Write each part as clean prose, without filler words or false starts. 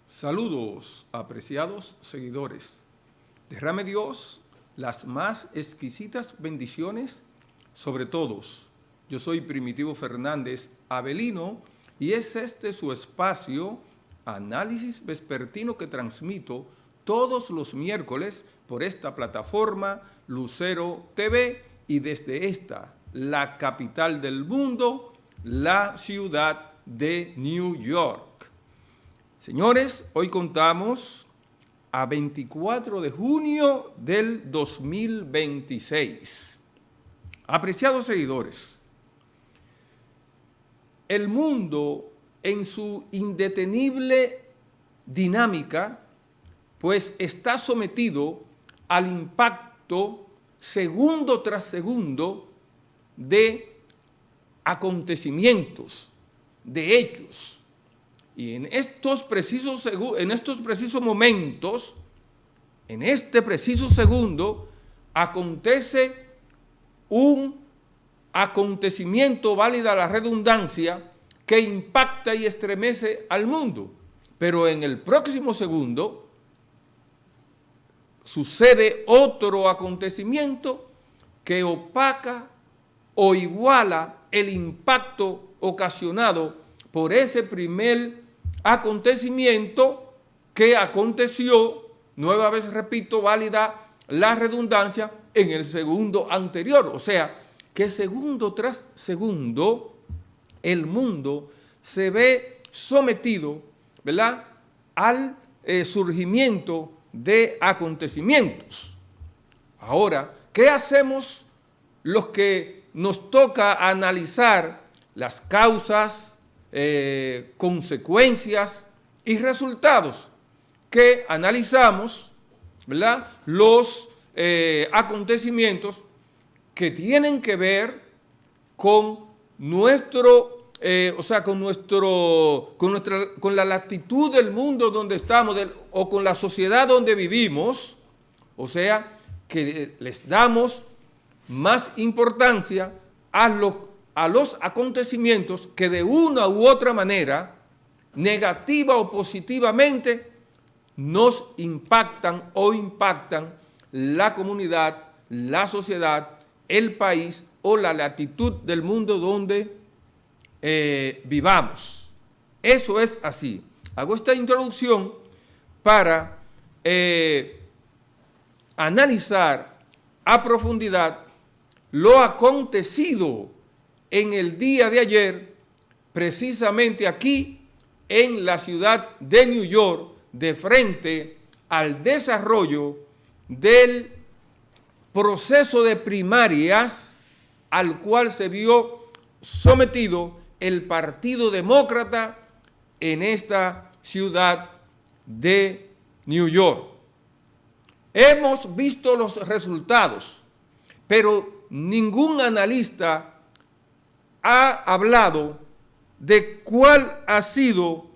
Saludos, apreciados seguidores. Derrame Dios las más exquisitas bendiciones sobre todos. Yo soy Primitivo Fernández Avelino y es este su espacio, Análisis Vespertino, que transmito todos los miércoles por esta plataforma Lucero TV y desde esta, la capital del mundo, la ciudad de New York. Señores, hoy contamos a 24 de junio del 2026. Apreciados seguidores, el mundo en su indetenible dinámica, pues está sometido al impacto segundo tras segundo de acontecimientos, de hechos. Y en estos precisos momentos, en este preciso segundo, acontece un acontecimiento, válida la redundancia, que impacta y estremece al mundo. Pero en el próximo segundo sucede otro acontecimiento que opaca o iguala el impacto ocasionado por ese primer acontecimiento que aconteció, nueva vez repito, válida la redundancia, en el segundo anterior. O sea, que segundo tras segundo el mundo se ve sometido, ¿verdad?, al surgimiento de acontecimientos. Ahora, ¿qué hacemos los que nos toca analizar las causas, consecuencias y resultados? Que analizamos, ¿verdad?, los acontecimientos que tienen que ver con nuestro, con la latitud del mundo donde estamos o con la sociedad donde vivimos. O sea, que les damos más importancia a los acontecimientos que de una u otra manera, negativa o positivamente, nos impactan o impactan la comunidad, la sociedad, el país o la latitud del mundo donde vivamos. Eso es así. Hago esta introducción para analizar a profundidad lo acontecido en el día de ayer, precisamente aquí en la ciudad de New York, de frente al desarrollo del proceso de primarias al cual se vio sometido el Partido Demócrata en esta ciudad de New York. Hemos visto los resultados, pero ningún analista ha hablado de cuál ha sido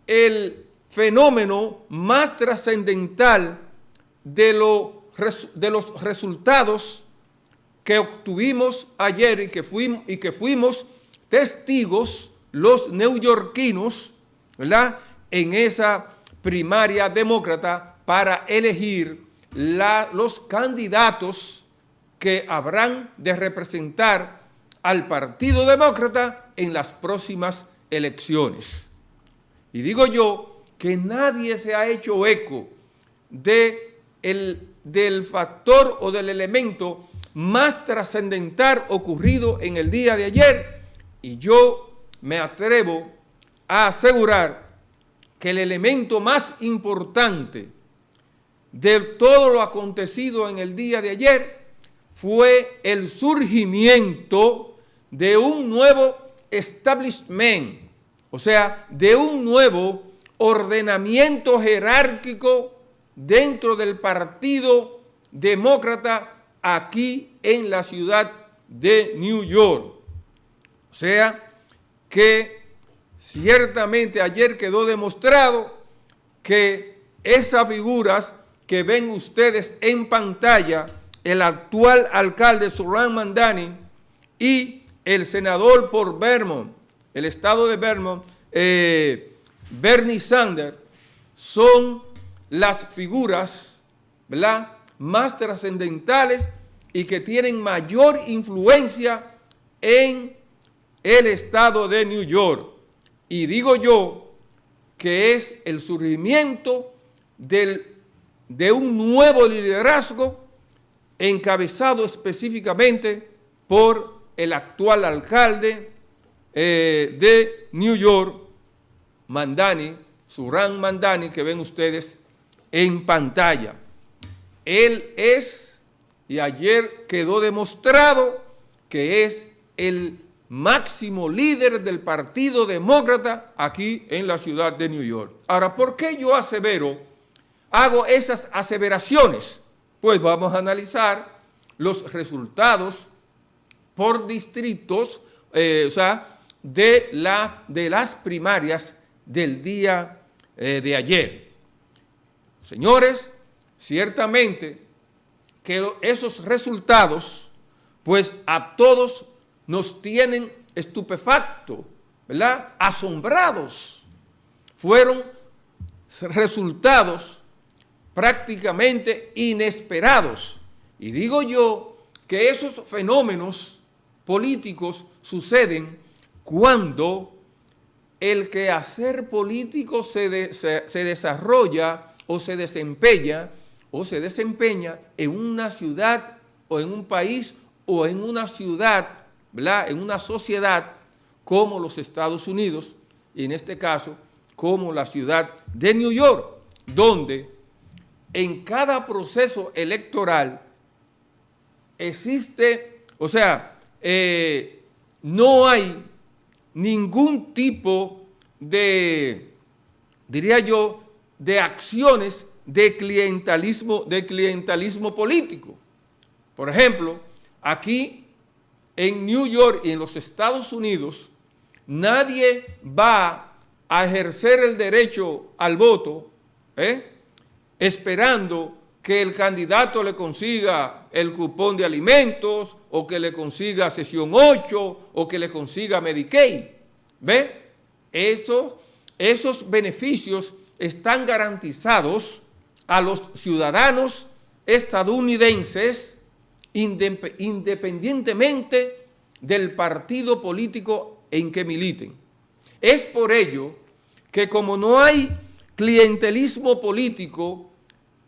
el fenómeno más trascendental de los resultados que obtuvimos ayer y que fuimos testigos los neoyorquinos, ¿verdad?, en esa primaria demócrata para elegir los candidatos que habrán de representar al Partido Demócrata en las próximas elecciones. Y digo yo que nadie se ha hecho eco del factor o del elemento más trascendental ocurrido en el día de ayer Y yo me atrevo a asegurar que el elemento más importante de todo lo acontecido en el día de ayer fue el surgimiento de un nuevo establishment, o sea, de un nuevo ordenamiento jerárquico dentro del Partido Demócrata aquí en la ciudad de New York. O sea, que ciertamente ayer quedó demostrado que esas figuras que ven ustedes en pantalla, el actual alcalde Zohran Mamdani y el senador por Vermont, el estado de Vermont, Bernie Sanders, son las figuras, ¿verdad?, más trascendentales y que tienen mayor influencia en el estado de New York. Y digo yo que es el surgimiento de un nuevo liderazgo encabezado específicamente por el actual alcalde de New York, Zohran Mamdani, que ven ustedes en pantalla. Él es, y ayer quedó demostrado, que es el máximo líder del Partido Demócrata aquí en la ciudad de New York. Ahora, ¿por qué yo hago esas aseveraciones? Pues vamos a analizar los resultados por distritos, o sea, de las primarias del día de ayer. Señores, ciertamente que esos resultados, pues a todos nos tienen estupefactos, ¿verdad?, asombrados. Fueron resultados prácticamente inesperados. Y digo yo que esos fenómenos políticos suceden cuando el quehacer político se desarrolla o se desempeña en una ciudad o en un país o en una ciudad, ¿verdad?, en una sociedad como los Estados Unidos, y en este caso como la ciudad de New York, donde en cada proceso electoral existe, o sea, no hay ningún tipo de, diría yo, de acciones de clientelismo político. Por ejemplo, aquí en New York y en los Estados Unidos, nadie va a ejercer el derecho al voto, esperando que el candidato le consiga el cupón de alimentos o que le consiga sesión 8 o que le consiga Medicaid. ¿Ve? Esos beneficios están garantizados a los ciudadanos estadounidenses independientemente del partido político en que militen. Es por ello que como no hay clientelismo político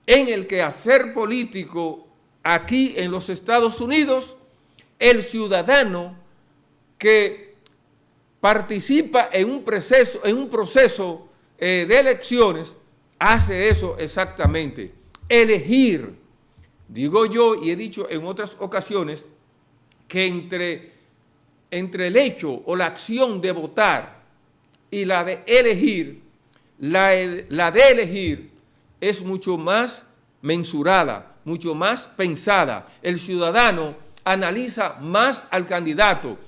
en el quehacer político aquí en los Estados Unidos, el ciudadano que participa en un proceso de elecciones hace eso exactamente, elegir. Digo yo, y he dicho en otras ocasiones, que entre el hecho o la acción de votar y la de elegir, la de elegir es mucho más mensurada, mucho más pensada. El ciudadano analiza más al candidato,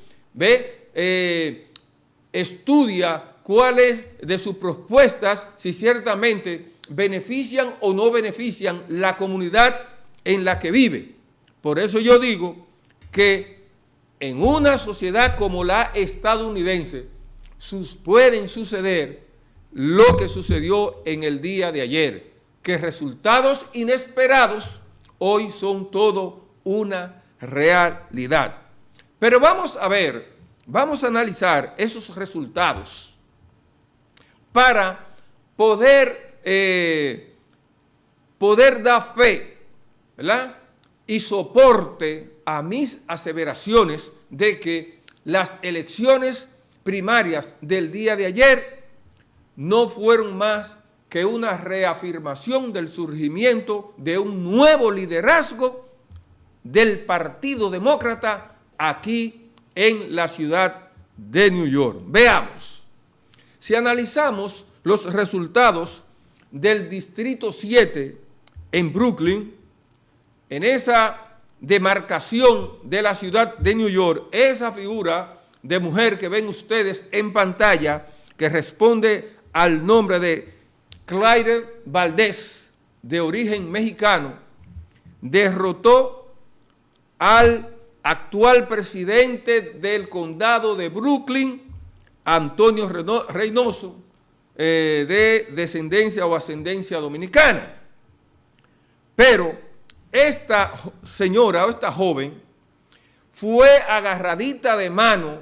estudia cuáles de sus propuestas, si ciertamente benefician o no benefician la comunidad en la que vive. Por eso yo digo que en una sociedad como la estadounidense pueden suceder lo que sucedió en el día de ayer, que resultados inesperados hoy son todo una realidad. Pero vamos a ver, vamos a analizar esos resultados para poder dar fe, ¿verdad?, y soporte a mis aseveraciones de que las elecciones primarias del día de ayer no fueron más que una reafirmación del surgimiento de un nuevo liderazgo del Partido Demócrata aquí en la ciudad de New York. Veamos, si analizamos los resultados del Distrito 7 en Brooklyn, en esa demarcación de la ciudad de New York, esa figura de mujer que ven ustedes en pantalla, que responde al nombre de Claire Valdés, de origen mexicano, derrotó al actual presidente del condado de Brooklyn, Antonio Reynoso, de descendencia o ascendencia dominicana. Pero esta señora o esta joven fue agarradita de mano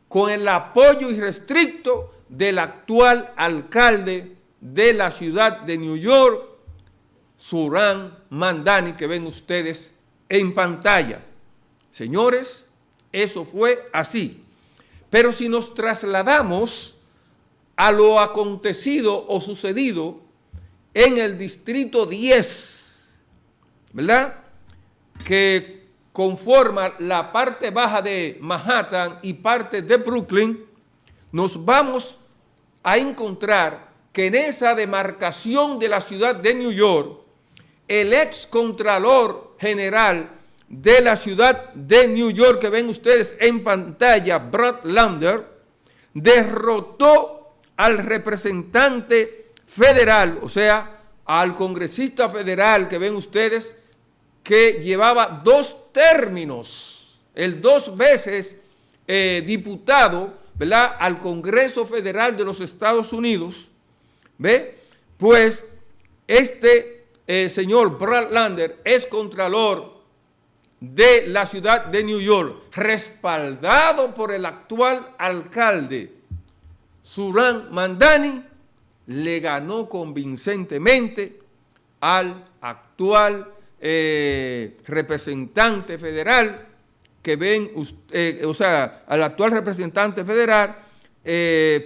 con el apoyo irrestricto del actual alcalde de la ciudad de New York, Zohran Mamdani, que ven ustedes en pantalla. Señores, eso fue así. Pero si nos trasladamos a lo acontecido o sucedido en el Distrito 10, ¿verdad?, que conforma la parte baja de Manhattan y parte de Brooklyn, nos vamos a encontrar que en esa demarcación de la ciudad de New York, el ex contralor general de la ciudad de New York, que ven ustedes en pantalla, Brad Lander, derrotó al representante federal, o sea, al congresista federal que ven ustedes, que llevaba 2 términos, el 2 veces diputado, ¿verdad?, al Congreso Federal de los Estados Unidos. ¿Ve? Pues este señor Brad Lander es contralor de la ciudad de New York, respaldado por el actual alcalde Zohran Mamdani, le ganó convincentemente al actual representante federal que ven, o sea, al actual representante federal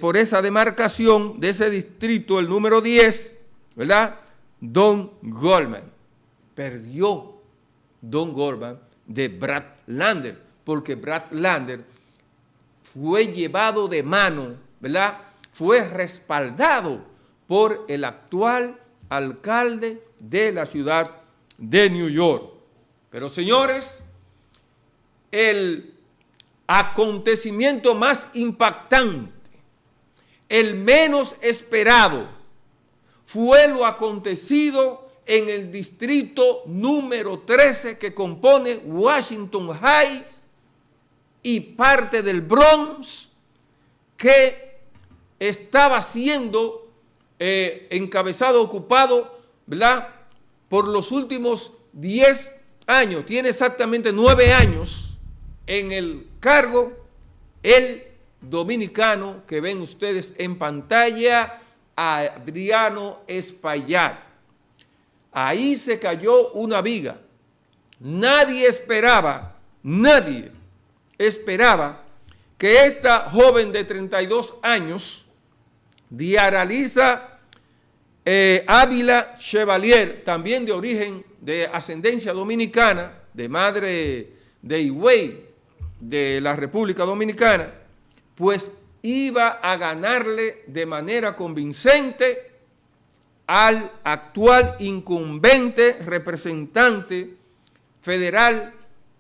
por esa demarcación de ese distrito, el número 10, ¿verdad?, Don Goldman. Perdió Don Goldman de Brad Lander, porque Brad Lander fue llevado de mano, ¿verdad?, fue respaldado por el actual alcalde de la ciudad de New York. Pero señores, el acontecimiento más impactante, el menos esperado, fue lo acontecido en el distrito número 13 que compone Washington Heights y parte del Bronx, que estaba siendo encabezado, ocupado, ¿verdad?, por los últimos 10 años. Tiene exactamente 9 años en el cargo el dominicano que ven ustedes en pantalla, Adriano Espaillat. Ahí se cayó una viga. Nadie esperaba que esta joven de 32 años, Diaralisa Ávila Chevalier, también de origen de ascendencia dominicana, de madre de Higüey, de la República Dominicana, pues iba a ganarle de manera convincente al actual incumbente representante federal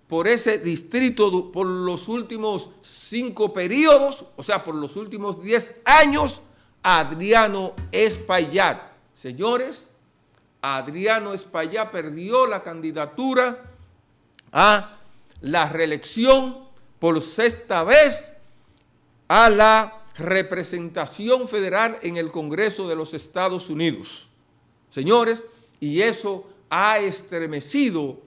por ese distrito por los últimos 5 periodos, o sea, por los últimos 10 años, Adriano Espaillat. Señores, Adriano Espaillat perdió la candidatura a la reelección por 6ª vez a la representación federal en el Congreso de los Estados Unidos. Señores, y eso ha estremecido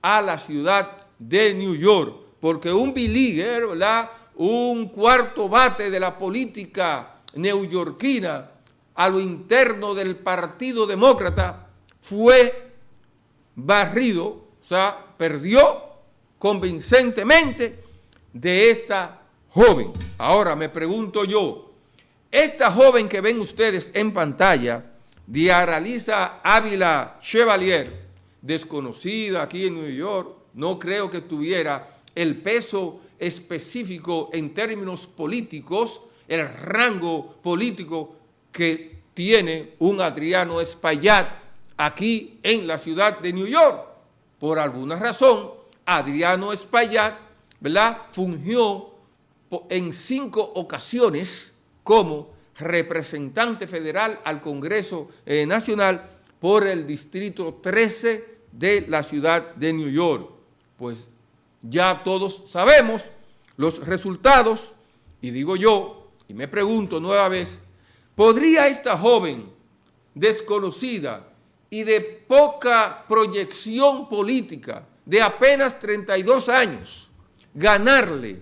a la ciudad de New York, porque un believer, ¿verdad?, un cuarto bate de la política neoyorquina a lo interno del Partido Demócrata, fue barrido, o sea, perdió convincentemente de esta joven. Ahora me pregunto yo, esta joven que ven ustedes en pantalla, Diaralisa Ávila Chevalier, desconocida aquí en New York, no creo que tuviera el peso específico en términos políticos, el rango político que tiene un Adriano Espaillat aquí en la ciudad de New York. Por alguna razón, Adriano Espaillat, ¿verdad?, fungió en 5 ocasiones como representante federal al Congreso Nacional por el Distrito 13 de la ciudad de New York. Pues ya todos sabemos los resultados, y digo yo, y me pregunto nueva vez, ¿podría esta joven desconocida y de poca proyección política, de apenas 32 años, ganarle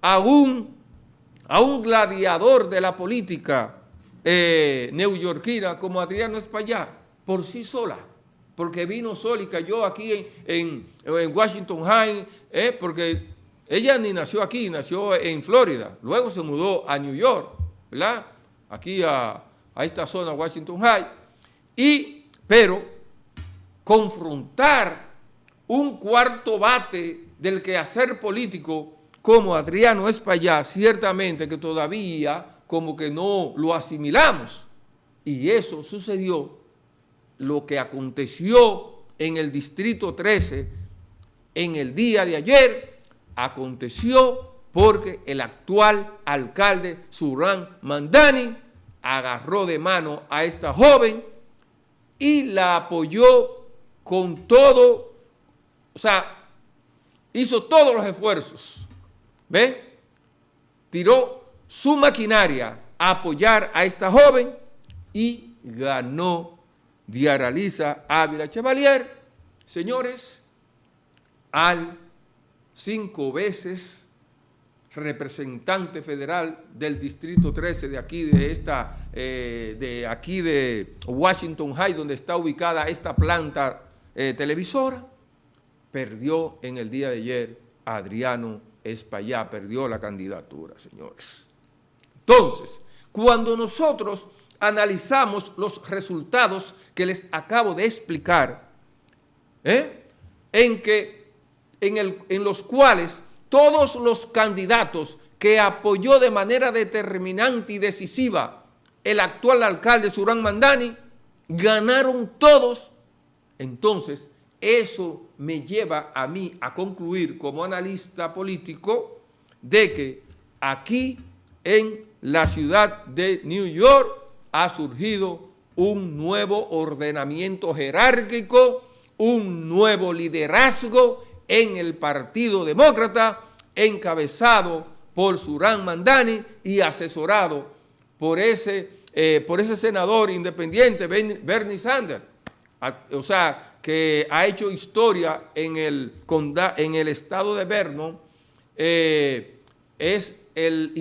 a un gladiador de la política neoyorquina como Adriano Espaillat por sí sola? Porque vino sola y cayó aquí en Washington Heights, porque ella ni nació aquí, nació en Florida, luego se mudó a New York, ¿verdad?, aquí a esta zona, Washington Heights, pero confrontar un cuarto bate del quehacer político como Adriano Espaillat, ciertamente que todavía como que no lo asimilamos. Y eso sucedió, lo que aconteció en el Distrito 13 en el día de ayer, aconteció porque el actual alcalde Zohran Mamdani agarró de mano a esta joven y la apoyó con todo, o sea, hizo todos los esfuerzos, ¿ve? Tiró su maquinaria a apoyar a esta joven y ganó Diaralisa Ávila Chevalier, señores, al 5 veces representante federal del Distrito 13 de aquí, de Washington Heights, donde está ubicada esta planta televisora. Perdió en el día de ayer Adriano Espaillat, perdió la candidatura, señores. Entonces, cuando nosotros analizamos los resultados que les acabo de explicar, en los cuales todos los candidatos que apoyó de manera determinante y decisiva el actual alcalde Zohran Mamdani, ganaron todos, entonces eso me lleva a mí a concluir como analista político de que aquí en la ciudad de New York ha surgido un nuevo ordenamiento jerárquico, un nuevo liderazgo en el Partido Demócrata, encabezado por Zohran Mamdani y asesorado por ese senador independiente, Bernie Sanders, o sea, que ha hecho historia en el estado de Vermont, es el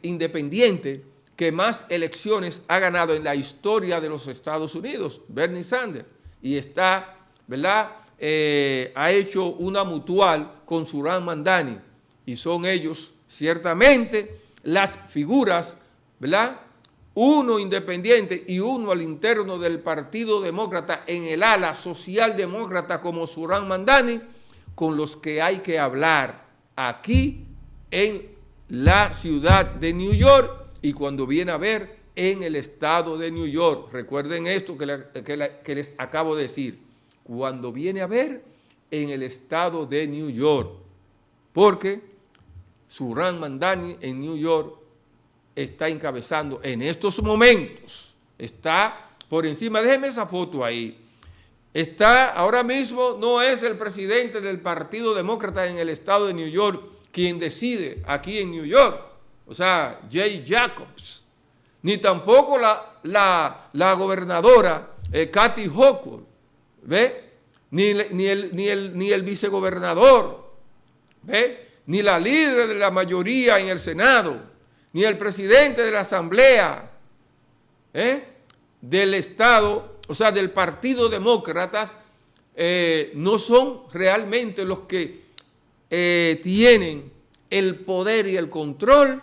independiente que más elecciones ha ganado en la historia de los Estados Unidos, Bernie Sanders, y está, ¿verdad?, ha hecho una mutual con Zohran Mamdani, y son ellos ciertamente las figuras, ¿verdad?, uno independiente y uno al interno del Partido Demócrata en el ala socialdemócrata como Zohran Mamdani, con los que hay que hablar aquí en la ciudad de New York y cuando viene a ver en el estado de New York. Recuerden esto que les acabo de decir, cuando viene a ver en el estado de New York, porque Zohran Mamdani en New York está encabezando en estos momentos, está por encima, déjeme esa foto ahí, está ahora mismo, no es el presidente del Partido Demócrata en el estado de New York quien decide aquí en New York, o sea, Jay Jacobs, ni tampoco la gobernadora Kathy Hochul, ¿ve? Ni el vicegobernador, ¿ve? Ni la líder de la mayoría en el Senado, ni el presidente de la Asamblea del Estado, o sea, del Partido Demócrata, no son realmente los que tienen el poder y el control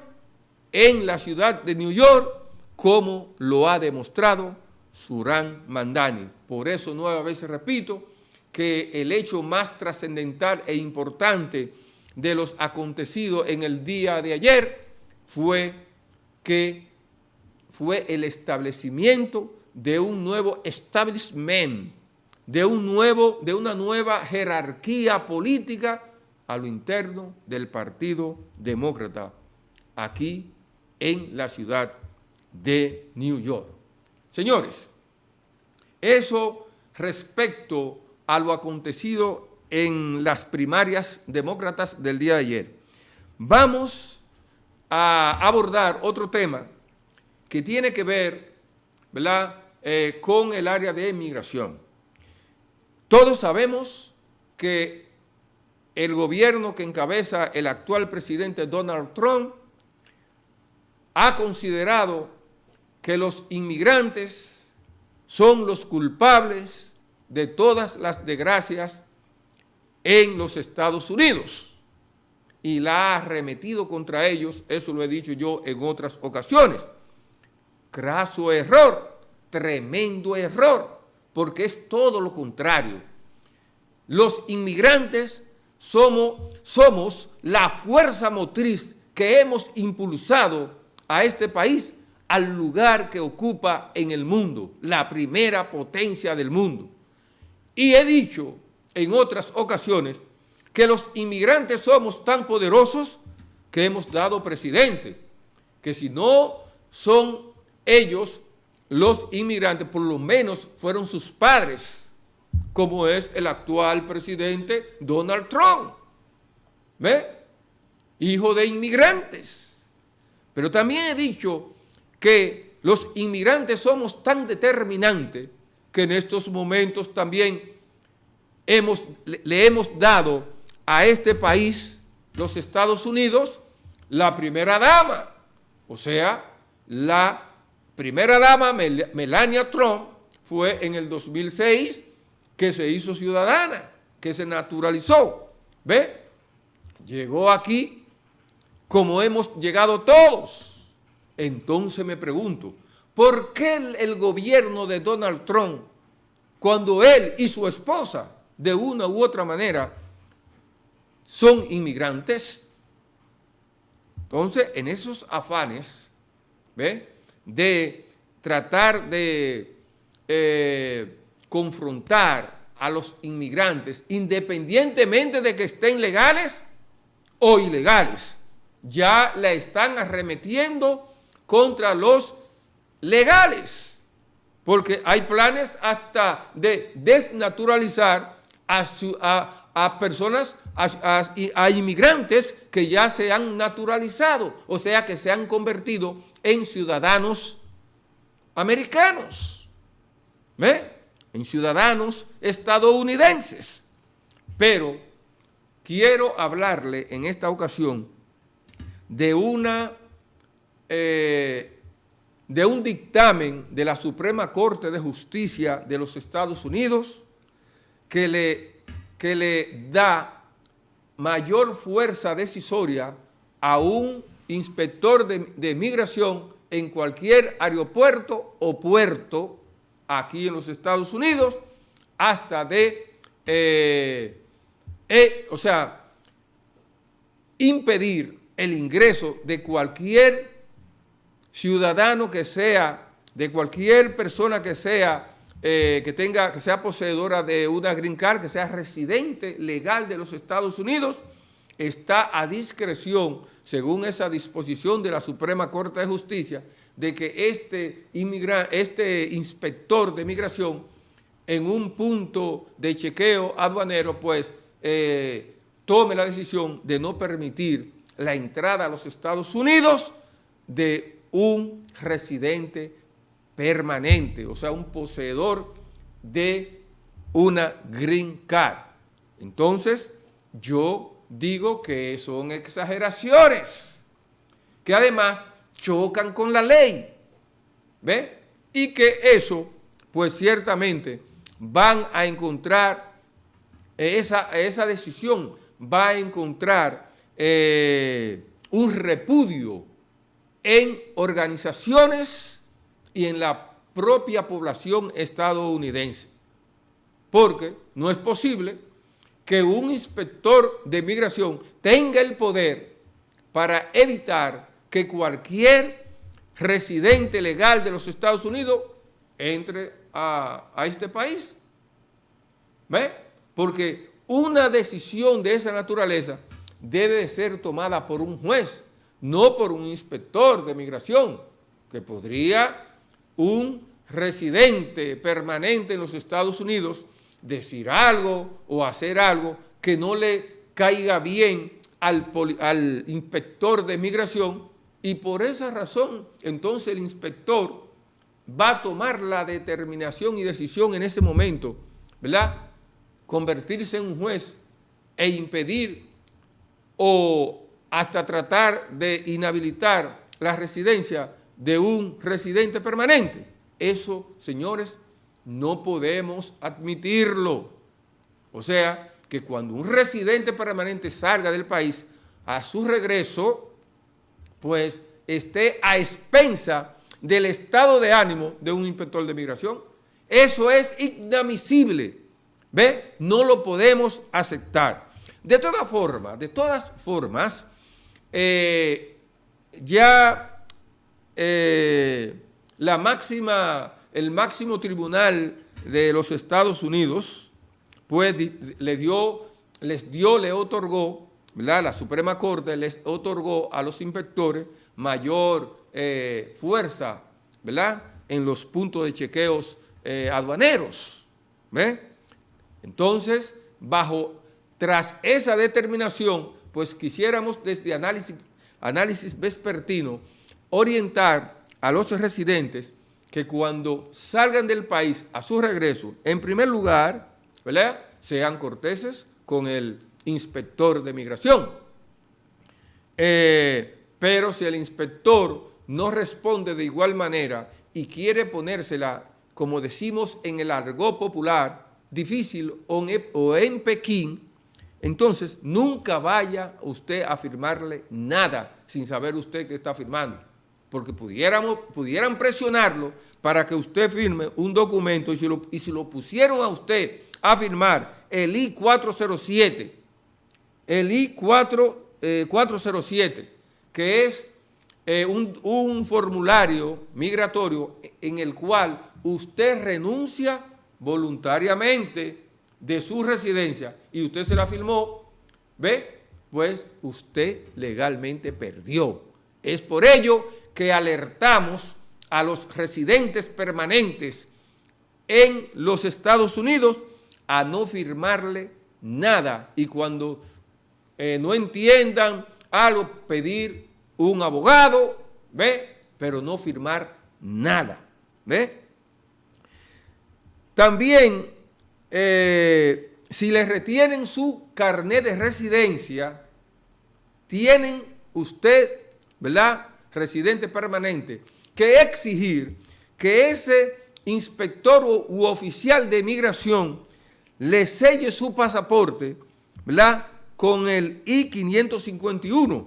en la ciudad de New York, como lo ha demostrado Zohrán Mamdani. Por eso, nuevas veces repito, que el hecho más trascendental e importante de los acontecidos en el día de ayer fue el establecimiento de un nuevo establishment, de una nueva jerarquía política a lo interno del Partido Demócrata, aquí en la ciudad de New York. Señores, eso respecto a lo acontecido en las primarias demócratas del día de ayer. Vamos a abordar otro tema que tiene que ver, ¿verdad?, con el área de migración. Todos sabemos que el gobierno que encabeza el actual presidente Donald Trump ha considerado que los inmigrantes son los culpables de todas las desgracias en los Estados Unidos y la ha arremetido contra ellos, eso lo he dicho yo en otras ocasiones. Craso error, tremendo error, porque es todo lo contrario. Los inmigrantes somos la fuerza motriz que hemos impulsado a este país al lugar que ocupa en el mundo, la primera potencia del mundo. Y he dicho en otras ocasiones que los inmigrantes somos tan poderosos que hemos dado presidente, que si no son ellos los inmigrantes, por lo menos fueron sus padres, como es el actual presidente Donald Trump, ¿ve? Hijo de inmigrantes. Pero también he dicho que los inmigrantes somos tan determinantes que en estos momentos también le hemos dado a este país, los Estados Unidos, la primera dama. O sea, la primera dama, Melania Trump, fue en el 2006 que se hizo ciudadana, que se naturalizó. ¿Ve? Llegó aquí como hemos llegado todos. Entonces me pregunto, ¿por qué el gobierno de Donald Trump, cuando él y su esposa, de una u otra manera, son inmigrantes? Entonces, en esos afanes, ¿ve?, de tratar de confrontar a los inmigrantes, independientemente de que estén legales o ilegales, ya la están arremetiendo contra los legales, porque hay planes hasta de desnaturalizar a personas, a inmigrantes que ya se han naturalizado, o sea que se han convertido en ciudadanos americanos, ¿ve?, en ciudadanos estadounidenses. Pero quiero hablarle en esta ocasión de un dictamen de la Suprema Corte de Justicia de los Estados Unidos que le da mayor fuerza decisoria a un inspector de migración en cualquier aeropuerto o puerto aquí en los Estados Unidos, hasta impedir el ingreso de cualquier ciudadano que sea, de cualquier persona que sea, que sea poseedora de una green card, que sea residente legal de los Estados Unidos, está a discreción, según esa disposición de la Suprema Corte de Justicia, de que este inspector de migración, en un punto de chequeo aduanero, pues tome la decisión de no permitir la entrada a los Estados Unidos de un residente permanente, o sea, un poseedor de una green card. Entonces, yo digo que son exageraciones, que además chocan con la ley, ¿ve? Y que eso, pues ciertamente van a encontrar, esa decisión va a encontrar un repudio en organizaciones y en la propia población estadounidense, porque no es posible que un inspector de migración tenga el poder para evitar que cualquier residente legal de los Estados Unidos entre a este país. ¿Ve? Porque una decisión de esa naturaleza debe de ser tomada por un juez, no por un inspector de migración, que podría un residente permanente en los Estados Unidos decir algo o hacer algo que no le caiga bien al inspector de migración, y por esa razón entonces el inspector va a tomar la determinación y decisión en ese momento, ¿verdad?, convertirse en un juez e impedir o hasta tratar de inhabilitar la residencia de un residente permanente. Eso, señores, no podemos admitirlo. O sea, que cuando un residente permanente salga del país, a su regreso, pues esté a expensa del estado de ánimo de un inspector de migración. Eso es inadmisible. ¿Ve? No lo podemos aceptar. De todas formas, el máximo tribunal de los Estados Unidos, pues le otorgó, ¿verdad?, la Suprema Corte les otorgó a los inspectores mayor fuerza, ¿verdad?, en los puntos de chequeos aduaneros. ¿Ve? Entonces, tras esa determinación, pues quisiéramos desde análisis vespertino orientar a los residentes que cuando salgan del país a su regreso, en primer lugar, ¿verdad?, sean corteses con el inspector de migración. Pero si el inspector no responde de igual manera y quiere ponérsela, como decimos en el argot popular, difícil o en Pekín, entonces nunca vaya usted a firmarle nada sin saber usted qué está firmando, porque pudieran presionarlo para que usted firme un documento, y si lo pusieron a usted a firmar el I-407, que es un formulario migratorio en el cual usted renuncia voluntariamente de su residencia y usted se la firmó, ¿ve? Pues usted legalmente perdió. Es por ello que alertamos a los residentes permanentes en los Estados Unidos a no firmarle nada, y cuando no entiendan algo, pedir un abogado, ¿ve?, pero no firmar nada, ¿ve? También, si le retienen su carnet de residencia, tienen usted, ¿verdad?, residente permanente, que exigir que ese inspector u oficial de migración le selle su pasaporte, ¿verdad?, con el I-551,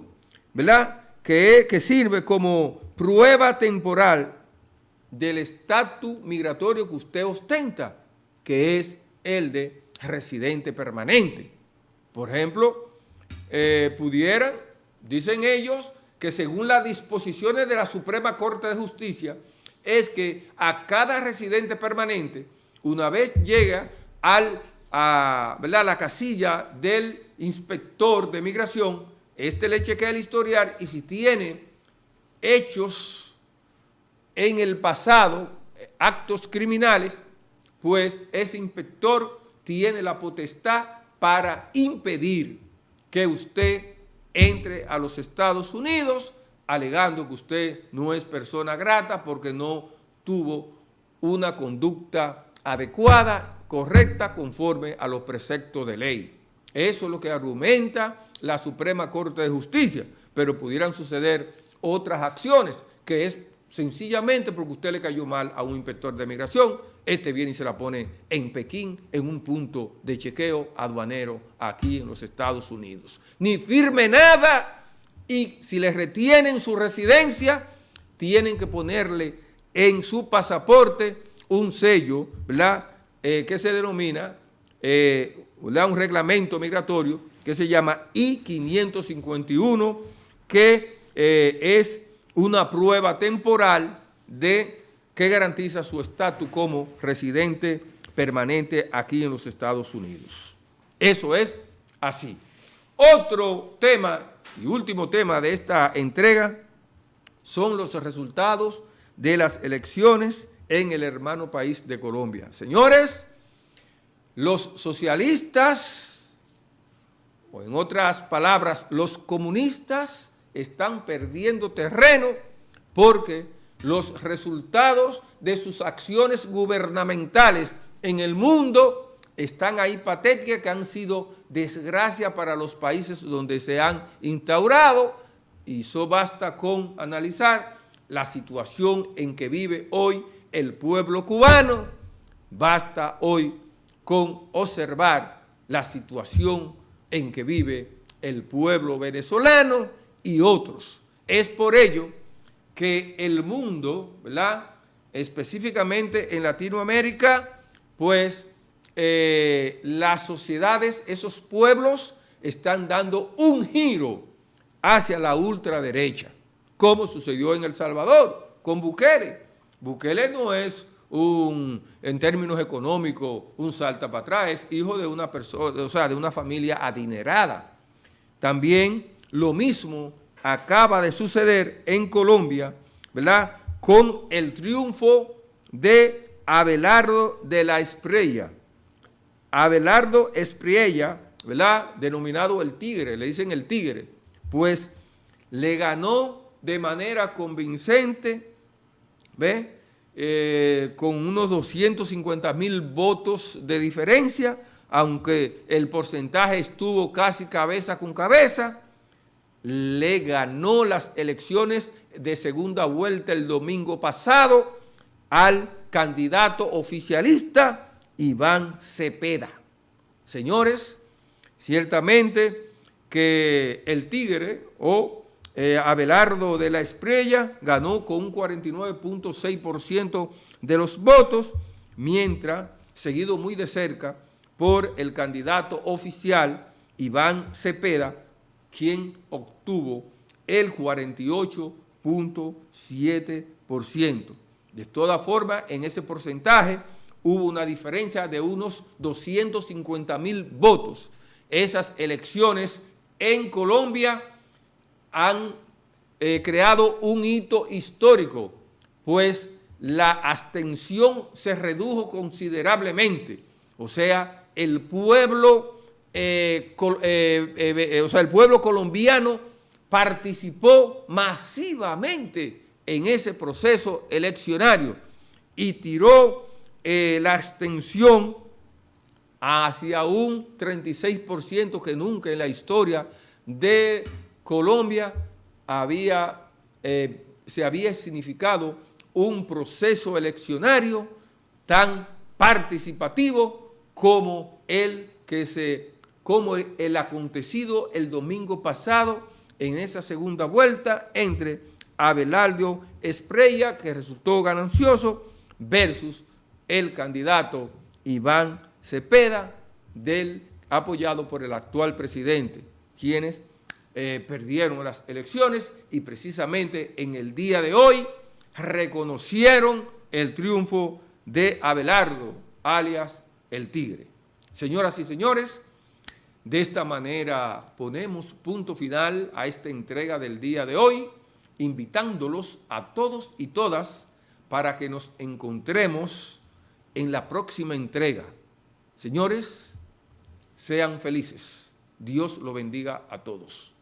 ¿verdad?, que sirve como prueba temporal del estatus migratorio que usted ostenta, que es el de residente permanente. Por ejemplo, pudieran, dicen ellos, que según las disposiciones de la Suprema Corte de Justicia, es que a cada residente permanente, una vez llega a la casilla del inspector de migración, le chequea el historial, y si tiene hechos en el pasado, actos criminales, pues ese inspector tiene la potestad para impedir que usted entre a los Estados Unidos, alegando que usted no es persona grata porque no tuvo una conducta adecuada, correcta, conforme a los preceptos de ley. Eso es lo que argumenta la Suprema Corte de Justicia, pero pudieran suceder otras acciones, que es sencillamente porque usted le cayó mal a un inspector de migración, este viene y se la pone en Pekín, en un punto de chequeo aduanero aquí en los Estados Unidos. Ni firme nada, y si le retienen su residencia, tienen que ponerle en su pasaporte un sello, ¿verdad?, que se denomina un reglamento migratorio que se llama I-551, que es una prueba temporal que garantiza su estatus como residente permanente aquí en los Estados Unidos. Eso es así. Otro tema y último tema de esta entrega son los resultados de las elecciones en el hermano país de Colombia. Señores, los socialistas, o en otras palabras, los comunistas, están perdiendo terreno porque los resultados de sus acciones gubernamentales en el mundo están ahí patéticas, que han sido desgracia para los países donde se han instaurado, y eso basta con analizar la situación en que vive hoy el pueblo cubano, basta hoy con observar la situación en que vive el pueblo venezolano y otros. Es por ello que el mundo, ¿verdad?, específicamente en Latinoamérica, pues las sociedades, esos pueblos, están dando un giro hacia la ultraderecha, como sucedió en El Salvador con Bukele. Bukele no es en términos económicos, un salta para atrás, es hijo de una persona, o sea, de una familia adinerada. También lo mismo acaba de suceder en Colombia, ¿verdad?, con el triunfo de Abelardo de la Espriella. Abelardo Espriella, ¿verdad?, denominado el Tigre, le dicen el Tigre, pues le ganó de manera convincente, ¿ve?, con unos 250,000 votos de diferencia, aunque el porcentaje estuvo casi cabeza con cabeza. Le ganó las elecciones de segunda vuelta el domingo pasado al candidato oficialista Iván Cepeda. Señores, ciertamente que el Tigre o Abelardo de la Espriella ganó con un 49.6% de los votos, mientras, seguido muy de cerca por el candidato oficial Iván Cepeda, quien obtuvo el 48.7%. De todas formas, en ese porcentaje hubo una diferencia de unos 250,000 votos. Esas elecciones en Colombia han creado un hito histórico, pues la abstención se redujo considerablemente. O sea, el pueblo colombiano participó masivamente en ese proceso eleccionario y tiró la abstención hacia un 36%, que nunca en la historia de Colombia se había significado un proceso eleccionario tan participativo como el acontecido el domingo pasado en esa segunda vuelta entre Abelardo Espriella, que resultó ganancioso, versus el candidato Iván Cepeda, apoyado por el actual presidente, quienes perdieron las elecciones y precisamente en el día de hoy reconocieron el triunfo de Abelardo, alias el Tigre. Señoras y señores, de esta manera ponemos punto final a esta entrega del día de hoy, invitándolos a todos y todas para que nos encontremos en la próxima entrega. Señores, sean felices. Dios lo bendiga a todos.